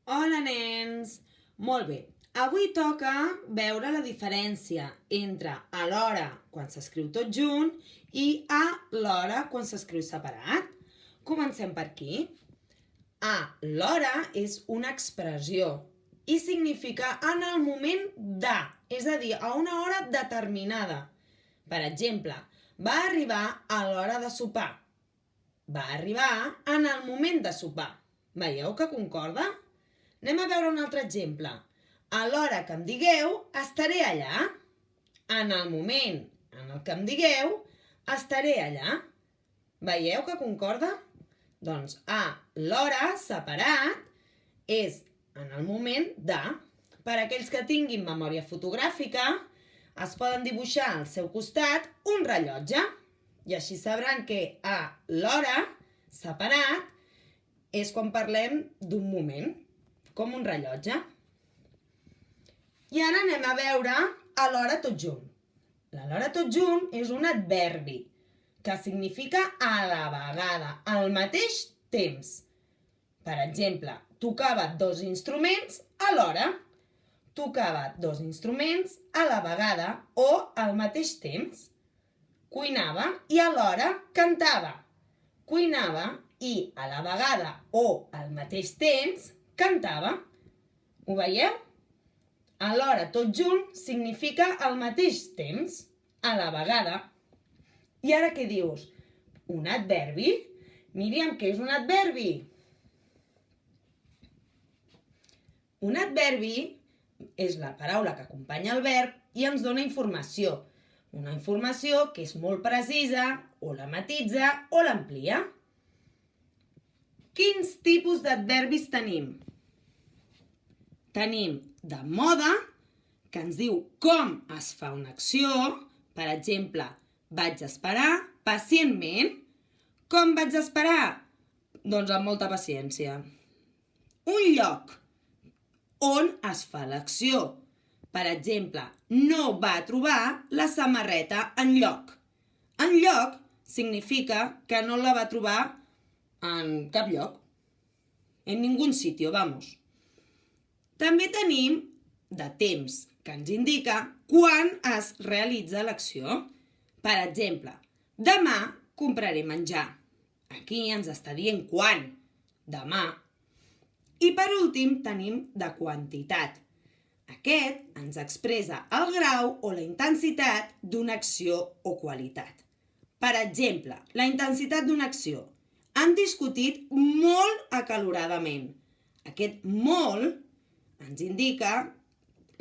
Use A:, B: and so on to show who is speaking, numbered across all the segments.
A: Hola, nens! Molt bé, avui toca veure la diferència entre a l'hora quan s'escriu tot junt i a l'hora quan s'escriu separat. Comencem per aquí. A l'hora és una expressió i significa en el moment de, és a dir, a una hora determinada. Per exemple, va arribar a l'hora de sopar. Va arribar en el moment de sopar. Veieu que concorda? Anem a veure un altre exemple. A l'hora que em digueu, estaré allà. En el moment en el que em digueu, estaré allà. Veieu que concorda? Doncs a l'hora separat és en el moment de. Per a aquells que tinguin memòria fotogràfica, es poden dibuixar al seu costat un rellotge. I així sabran que a l'hora separat és quan parlem d'un moment, com un rellotge. I ara anem a veure a l'hora tot junt. L'hora tot junt és un adverbi que significa a la vegada, al mateix temps. Per exemple, tocava dos instruments alhora. Tocava dos instruments a la vegada o al mateix temps. Cuinava i alhora cantava. Cuinava i a la vegada o al mateix temps cantava. Ho veieu? Alhora tot junt significa al mateix temps, a la vegada. I ara què dius? Un adverbi? Míriam, què és un adverbi? Un adverbi és la paraula que acompanya el verb i ens dona informació. Una informació que és molt precisa, o la matitza o l'amplia. Quins tipus d'adverbis tenim? Tenim de mode, que ens diu com es fa una acció. Per exemple, vaig esperar pacientment. Com vaig esperar? Doncs amb molta paciència. Un lloc on es fa l'acció. Per exemple, no va trobar la samarreta enlloc. Enlloc significa que no la va trobar en cap lloc. En ningún sitio, vamos. També tenim de temps, que ens indica quan es realitza l'acció. Per exemple, demà compraré menjar. Aquí ens està dient quan. Demà. I per últim tenim de quantitat. Aquest ens expressa el grau o la intensitat d'una acció o qualitat. Per exemple, la intensitat d'una acció. Han discutit molt acaloradament. Aquest molt ens indica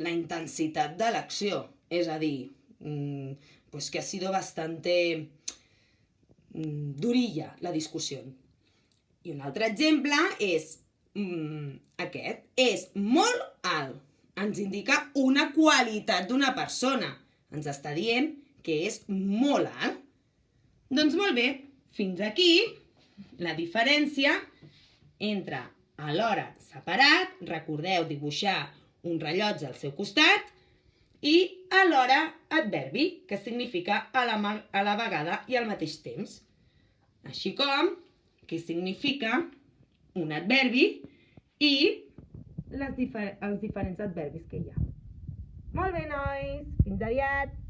A: la intensitat de l'acció. És a dir, que ha sido bastante durilla la discussió. I un altre exemple és aquest. És molt alt. Ens indica una qualitat d'una persona. Ens està dient que és molt alt. Doncs molt bé, fins aquí la diferència entre a l'hora separat, recordeu dibuixar un rellotge al seu costat, i a l'hora adverbi, que significa a la vegada i al mateix temps. Així com què significa un adverbi i els diferents adverbis que hi ha. Molt bé, nois! Fins aviat!